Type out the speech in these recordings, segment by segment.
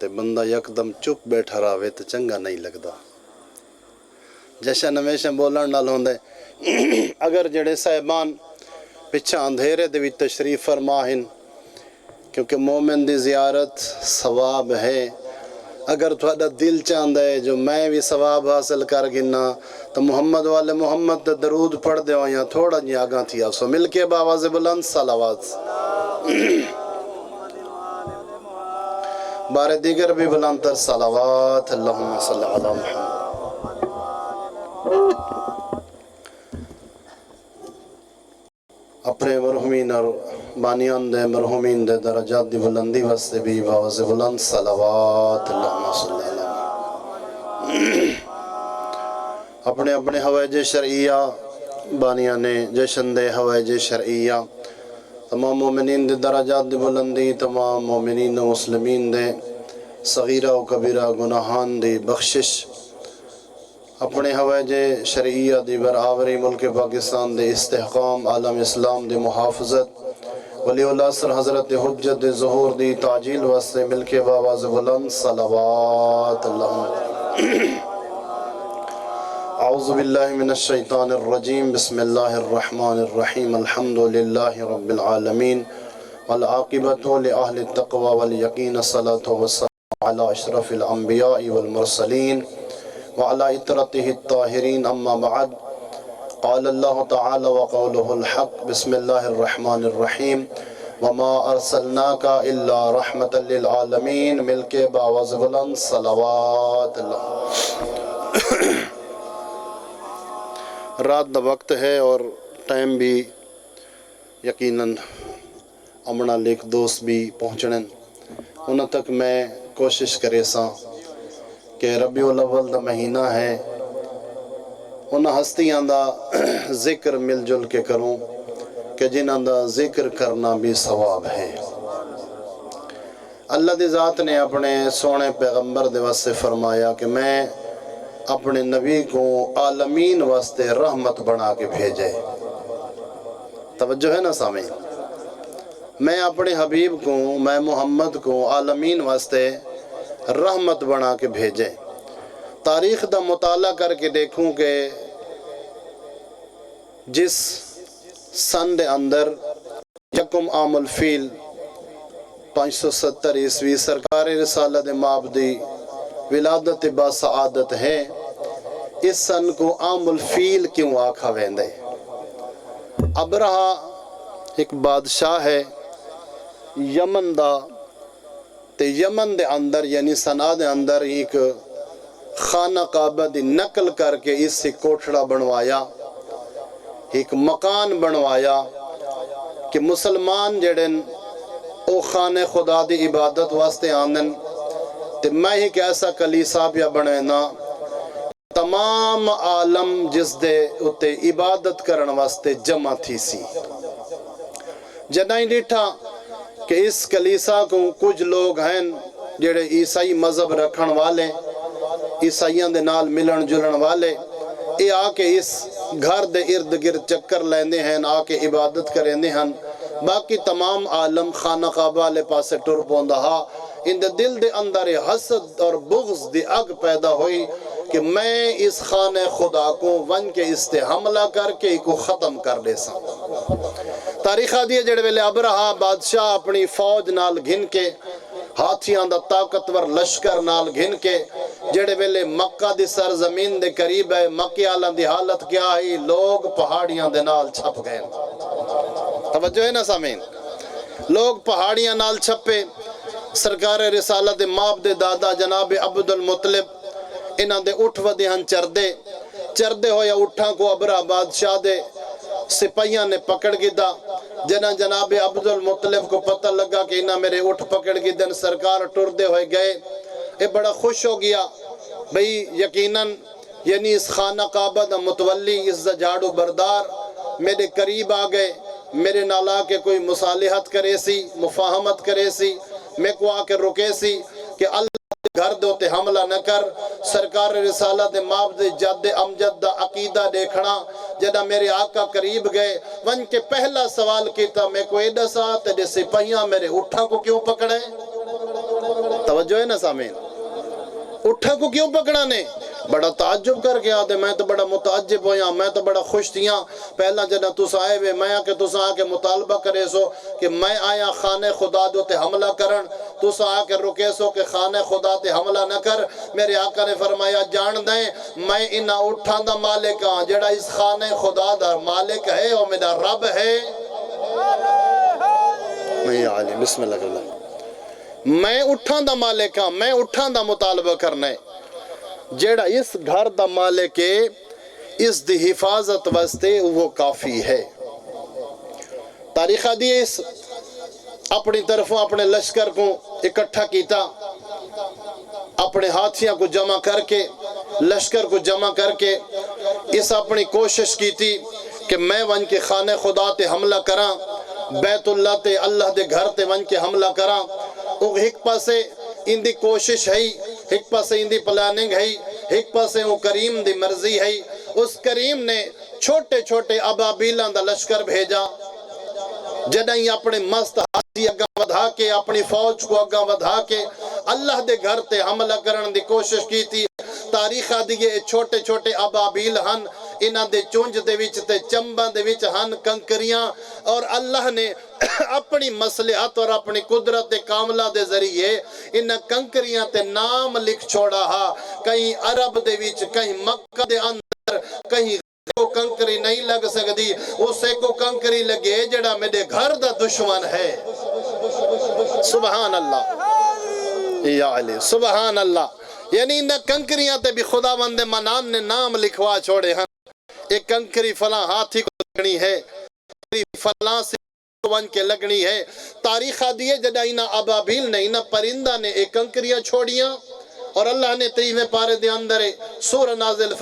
تے بندہ یکدم چپ بیٹھا رہے تو چنگا نہیں لگدا جشن ہمیشہ بولن نال ہوندے اگر جڑے صاحبان پچھا اندھیرے دے وچ تشریف فرما ہیں کیونکہ مومن دی زیارت ثواب ہے اگر تھوڑا دل چاہتا ہے جو میں بھی ثواب حاصل کر گنا تو محمد والے محمد تے درود پڑھ دے ہو یا تھوڑا جی آگاں تھی آپ سو مل کے باواز بلند صلوات بارے دیگر بھی بلند تر صلوات اللہم صلی علی محمد اپنے مرحومین اور بانیان دے مرحومین دے درجات دی بلندی واسطے بھی باواز بلند صلوات اللہم صلی علی محمد اپنے اپنے حوائج شرعیہ بانیان جشن دے حوائج شرعیہ تمام مومنین دے درجات دی بلندی تمام مومنین و مسلمین دے صغیرہ و کبیرہ گناہان دی بخشش اپنے حوائج شرعیہ دی برآوری ملک پاکستان دے استحکام عالم اسلام دی محافظت ولی اللہ سر حضرت حجت دے ظہور دی تعجیل واسطے مل کے باواز بلند صلوات اللہم اعوذ باللہ من الشیطان الرجیم بسم اللہ الرحمن الرحیم الحمدللہ رب العالمین والعاقبت لأہل التقوى والیقین الصلاة والسلام علی اشرف الانبیاء والمرسلین وعلى اطرته الطاہرین اما بعد قال اللہ تعالی وقوله الحق بسم اللہ الرحمن الرحیم وما ارسلناک الا رحمتا للعالمین مل کے باواز بلند صلوات اللہ رات دا وقت ہے اور ٹائم بھی یقیناً امنا لیک دوست بھی پہنچنن انہاں تک میں کوشش کرے ساں کہ ربیع الاول دا مہینہ ہے انہاں ہستیاں دا ذکر مل جل کے کروں کہ جنہاں دا ذکر کرنا بھی ثواب ہے اللہ دی ذات نے اپنے سونے پیغمبر دے واسطے فرمایا کہ میں اپنے نبی کو عالمین واسطے رحمت بنا کے بھیجے توجہ ہے نا سامعین میں اپنے حبیب کو میں محمد کو عالمین واسطے رحمت بنا کے بھیجے تاریخ دا مطالعہ کر کے دیکھوں کہ جس سن دے اندر یکم عام الفیل 570 عیسوی سرکار رسالت مآب دی ولادت با سعادت ہے اس سن کو عام الفیل کیوں آکھا ویندے ابرہا ایک بادشاہ ہے یمن دا تے یمن دے اندر یعنی سنا دے اندر ایک خانہ کعبہ دی نقل کر کے اس سے کوٹھڑا بنوایا ایک مکان بنوایا کہ مسلمان جڑن او خانہ خدا دی عبادت واسطے آندن تے میں ایک ایسا کلیسا پیا بنینا تمام عالم جس دے اتے عبادت کرن واسطے جمع تھی سی جنہیں ڈیٹھا کہ اس کلیسا کو کچھ لوگ ہیں جڑے عیسائی مذہب رکھن والے عیسائیان دے نال ملن جلن والے اے آکے اس گھر دے ارد گرد چکر لیندے ہیں آکے عبادت کریندے ہیں باقی تمام عالم خانہ کعبہ لے پاسے ٹر پوندہا ان دے دل دے اندر حسد اور بغض دی اگ پیدا ہوئی کہ میں اس خانہ خدا کو ون کے استے حملہ کر کے کو ختم کر دے سا تاریخہ دیئے جڑے ویلے ابرہا بادشاہ اپنی فوج نال گھن کے ہاتھیاں دا طاقتور لشکر نال گھن کے جڑے ویلے مکہ دی سرزمین دے قریب ہے مکہ آلان دی حالت کیا ہی لوگ پہاڑیاں دے نال چھپ گئے توجہ ہے نا سامین لوگ پہاڑیاں نال چھپے سرکار رسالت مآب دے دادا جناب عبد المطلب انہاں دے اٹھ ودیہن چردے ہویا اٹھاں کو ابرہ بادشاہ دے سپاہیاں نے پکڑ گدا جناب عبد المطلب کو پتہ لگا کہ انہاں میرے اٹھ پکڑ گدن سرکار ٹردے ہوئے گئے اے بڑا خوش ہو گیا بھئی یقیناً یعنی اس خانہ کعبہ دا متولی اس دا جھاڑو بردار میرے قریب آ گئے میرے نالا کے کوئی مصالحت کرے سی مفاہمت کرے سی میں کو آ کے رکے سی کہ اللہ گھر دوتے حملہ نہ کر سرکار رسالت مآب دے جد امجد دا عقیدہ دیکھنا جدہ میرے آقا قریب گئے ون کے پہلا سوال کیتا میں کو ایڈا سا تیرے سپاہیاں میرے اٹھاں کو کیوں پکڑے توجہ ہے نا سامعین؟ اٹھا کو کیوں پکڑانے؟ بڑا تعجب کر کے آدھے میں تو بڑا متعجب ہویا، میں تو بڑا خوش تھیاں پہلا جنہ تُس آئے وے میں آکے تُس آکے مطالبہ کرے سو کہ میں آیا خانہ خدا دو تے حملہ کرن، تُس آکے رکے سو کہ خانہ خدا تے حملہ نہ کر۔ میرے آقا نے فرمایا جان دیں میں انہا اٹھان دا مالک ہاں، جڑا اس خانہ خدا دا مالک ہے اور میرا رب ہے۔ میں عالم بسم اللہ اللہ، میں اٹھان دا مالک ہاں، میں اٹھان دا مطالبہ کرنے، جیڑا اس گھر دا مالک ہے اس دی حفاظت واسطے وہ کافی ہے۔ تاریخہ دیئے اس اپنی طرفوں اپنے لشکر کو اکٹھا کیتا، اپنے ہاتھیاں کو جمع کر کے لشکر کو جمع کر کے اس اپنی کوشش کی تھی کہ میں ون کے خانہ خدا تے حملہ کراں، بیت اللہ تے اللہ دے گھر تے ون کے حملہ کراں۔ ایک پاسے ان دی کوشش ہے، ایک پاسے ان دی پلاننگ ہے، ایک پاسے وہ کریم دی مرضی ہے۔ اس کریم نے چھوٹے چھوٹے ابابیلاں دا لشکر بھیجا، جنہیں اپنے مست ہاتھی اگاں ودھا کے اپنی فوج کو اگاں ودھا کے اللہ دے گھر تے حملہ کرن دی کوشش کی تھی۔ تاریخہ دیئے چھوٹے چھوٹے ابابیل ہن، انہاں دے چونج دے وچ تے چمباں دے وچ ہن کنکریاں، اور اللہ نے اپنی مصلحت اور اپنی قدرت کاملہ دے ذریعے انہاں کنکریاں تے نام لکھ چھوڑا ہا، کہیں عرب دے وچ کہیں مکہ دے اندر کہیں کو کنکری نہیں لگ سکتی، اسے کو کنکری لگے جڑا میرے گھر دا دشمن ہے۔ سبحان اللہ یا علی سبحان اللہ، یعنی انہاں کنکریاں تے بھی خدا وند منان نے نام لکھوا چھوڑے ہیں، ایک کنکری فلاں ہاتھی کو لگنی ہے، فلاں سے ون کے لگنی ہے۔ تاریخہ دیئے جڑا انہاں ابابیل نے انہاں پرندہ نے ایک کنکریاں چھوڑیاں، اور اللہ نے 23ویں پارے دے اندر سورہ نازل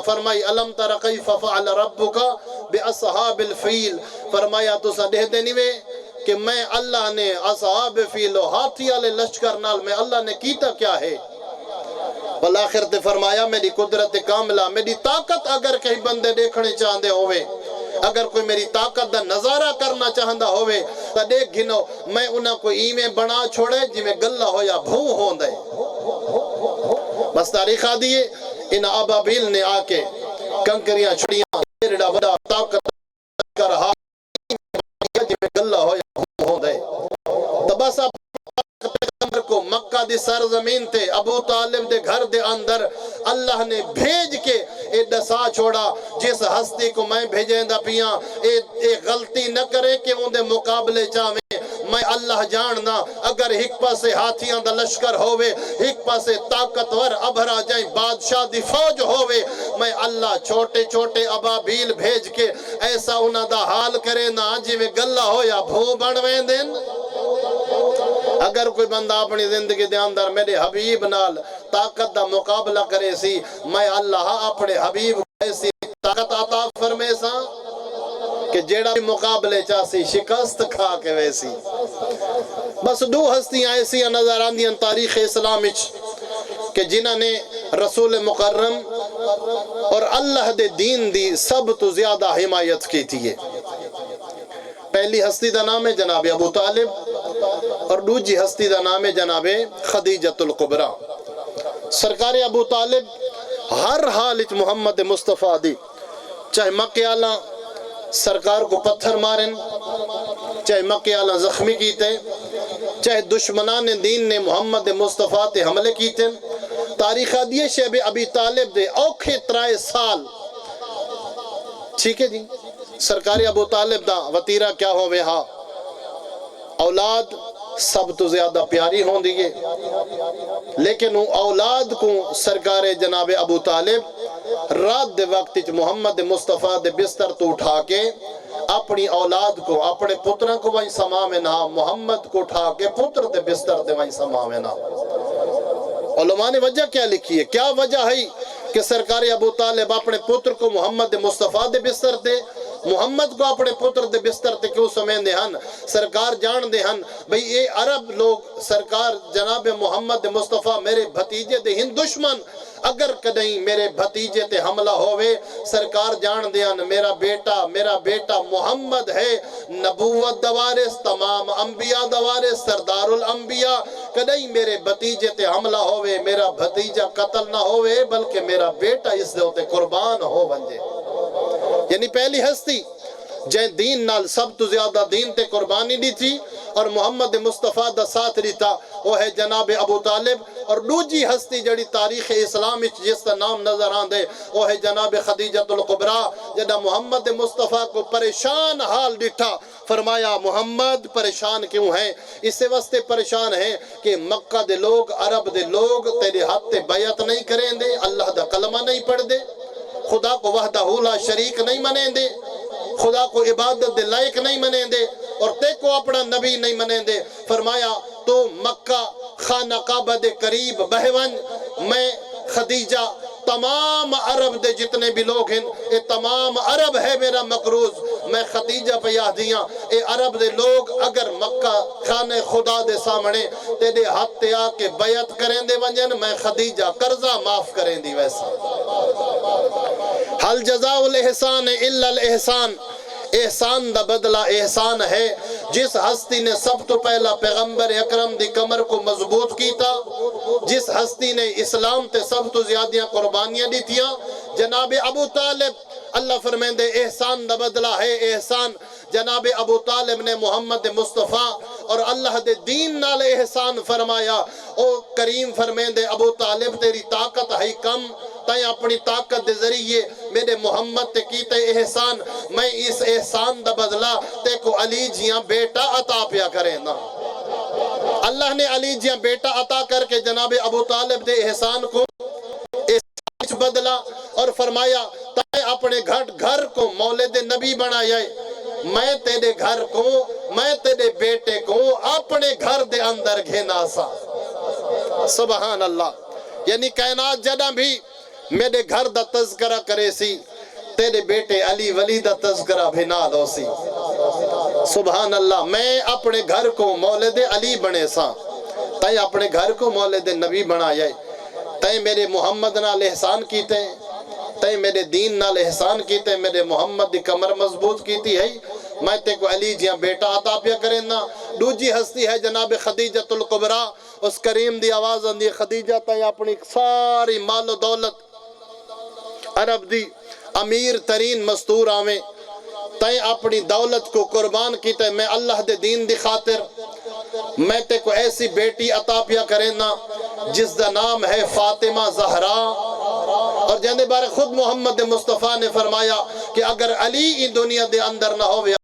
فرمائی الم تر کیف فعل ربک باصحاب الفیل، فرمایا تو سا دے دینی وے کہ میں اللہ نے اصحاب فیل و ہاتھی والے لشکر نال میں اللہ نے کیتا کیا ہے۔ بالآخر تے فرمایا میری قدرت کاملہ، میری طاقت اگر کہیں بندے دیکھنے چاہندے ہوئے، اگر کوئی میری طاقت دا نظارہ کرنا چاہندہ ہوئے تو دیکھ گھنو میں انہاں کو ایمیں بنا چھوڑے جی میں گلہ ہو یا بھوں ہوں دے۔ بس تاریخہ دیئے ان ابابیل نے آکے کنکریاں چھڑیاں تیرڑا وڈا طاقت کر رہا جی میں گلہ ہو یا بھوں ہوں دے۔ تو بس اب کو مکہ دی سرزمین تے ابو طالب دے گھر دے اندر اللہ نے بھیج کے اے دسا چھوڑا جس ہستی کو میں بھیجیں دا پیاں اے غلطی نہ کرے کہ ان دے مقابلے چاہویں۔ میں اللہ جاننا اگر ایک پاسے ہاتھیاں دا لشکر ہوئے، ایک پاسے طاقتور ابھرا جائیں بادشاہ دی فوج ہوئے، میں اللہ چھوٹے چھوٹے ابابیل بھیج کے ایسا انہاں دا حال کرے نا جی میں گلہ ہو یا بھوں بڑھویں دن۔ اگر کوئی بندہ اپنی زندگی دے اندر میرے حبیب نال طاقت دا مقابلہ کرے سی، میں اللہ اپنے حبیب ایسی طاقت عطا فرمے سا کہ جیڑا بھی مقابلے چاہسی شکست کھا کے ویسی۔ بس دو ہستیاں ایسی نظر آندیاں تاریخ اسلام وچ کہ جنہاں نے رسول مکرم اور اللہ دے دین دی سب تو زیادہ حمایت کی تھی۔ پہلی ہستی دا نام ہے جناب ابو طالب، اور دوسری ہستی دا نام ہے جناب خدیجۃ الکبریٰ۔ سرکار ابو طالب ہر حال اچ محمد مصطفیٰ دی، چاہے مکے آلہ سرکار کو پتھر مارن، چاہے مکے آلہ زخمی کیتے، چاہے دشمنان دین نے محمد مصطفیٰ تے حملے کیتے، تاریخہ دیے شیب ابی طالب دے اوکھے 3 سال، ٹھیک ہے جی۔ سرکار ابو طالب دا وطیرہ کیا ہوئے ہاں، اولاد سب تو زیادہ پیاری ہوں دیئے، لیکن اولاد کو سرکار جناب ابو طالب رات دے وقت محمد مصطفیٰ دے بستر تو اٹھا کے اپنی اولاد کو اپنے پتروں کو وہیں سما میں نہ، محمد کو اٹھا کے پتر دے بستر دے وہیں سما میں نہ۔ علماء نے وجہ کیا لکھی ہے؟ کیا وجہ ہے کہ سرکار ابو طالب اپنے پتر کو محمد مصطفیٰ دے بستر دے محمد کو اپنے پتر دے بستر تے کیوں سمیں دے ہن؟ سرکار جان دے ہن بھئی اے عرب لوگ سرکار جناب محمد مصطفیٰ میرے بھتیجے دے ہن دشمن، اگر کدیں میرے بھتیجے تے حملہ ہوئے سرکار جان دیان میرا بیٹا محمد ہے، نبوت دوارس، تمام انبیاء دوارس، سردار الانبیاء، کدیں میرے بھتیجے تے حملہ ہوئے میرا بھتیجہ قتل نہ ہوئے بلکہ میرا بیٹا اس دے ہوتے قربان ہو بنجے۔ یعنی پہلی ہستی جائیں دین نال سب تو زیادہ دین تے قربانی دی تھی اور محمد مصطفیٰ دا ساتھ دیتا وہ ہے جناب ابو طالب، اور دوجی ہستی جڑی تاریخ اسلامی جس کا نام نظر آن دے وہ ہے جناب خدیجہ الکبریٰ، جدہ محمد مصطفیٰ کو پریشان حال ڈٹھا فرمایا محمد پریشان کیوں ہیں؟ اس سے واسطے پریشان ہیں کہ مکہ دے لوگ عرب دے لوگ تیرے ہاتھ تے بیعت نہیں کریں دے، اللہ دا کلمہ نہیں پڑھ دے، خدا کو وحدہ لا شریک نہیں منیں دے، خدا کو عبادت دے لائق نہیں منیں دے، اور تے کو اپنا نبی نہیں منیں دے۔ فرمایا تو مکہ خانہ کعبہ دے قریب بہون، میں خدیجہ تمام عرب دے جتنے بھی لوگ ہیں اے تمام عرب ہے میرا مقروض، میں خدیجہ پہ یاد دیاں اے عرب دے لوگ اگر مکہ خانہ خدا دے سامنے تیرے ہاتھ تے آ کے بیعت کریں دے ونجن میں خدیجہ قرضہ معاف کریں دی ویسا۔ حل جزاء الاحسان الا الاحسان، احسان دا بدلہ احسان ہے۔ جس ہستی نے سب تو پہلا پیغمبر اکرم دی کمر کو مضبوط کیتا، جس ہستی نے اسلام تے سب تو زیادہ قربانیاں دی تھیاں، جناب ابو طالب، اللہ فرمائیں دے احسان دا بدلہ ہے احسان۔ جناب ابو طالب نے محمد مصطفیٰ اور اللہ دے دین نال احسان فرمایا۔ او کریم فرمائیں دے ابو طالب تیری طاقت ہے کم، تائیں اپنی طاقت دے ذریعے میرے محمد تے کیتے احسان، میں اس احسان دا بدلہ تے کو علی جیاں بیٹا عطا پیا کریں نا۔ اللہ نے علی جیاں بیٹا عطا کر کے جناب ابو طالب دے احسان کو بدلا اور فرمایا تائیں اپنے گھر کو مولد نبی بنایا، میں تیرے گھر کو، میں تیرے بیٹے کو اپنے گھر دے اندر گھینا سا۔ سبحان اللہ، یعنی کائنات جدہ بھی میرے گھر دا تذکرہ کرے سی، تیرے بیٹے علی ولی دا تذکرہ بھی نہ لو سی۔ سبحان اللہ، میں اپنے گھر کو مولد علی بنے سا، تائیں اپنے گھر کو مولد نبی بنایا، تائیں میرے محمد نال احسان کیتے، تائیں میرے دین نال احسان کیتے، میرے محمد دی کمر مضبوط کیتی ہے، میں تے کو علی جیاں بیٹا عطا پیا کریں نا۔ دوجی ہستی ہے جناب خدیجہ الکبریٰ، اس کریم دی آواز اندی خدیجہ تائیں اپنی ساری مال و دولت عرب دی امیر ترین مستور آویں، تائیں اپنی دولت کو قربان کیتے، میں اللہ دے دین دی خاطر میں تے کو ایسی بیٹی عطا پیا کریں نا جس دا نام ہے فاطمہ زہرا، اور جہاں دے بارے خود محمد مصطفیٰ نے فرمایا کہ اگر علی ان دنیا دے اندر نہ ہوئے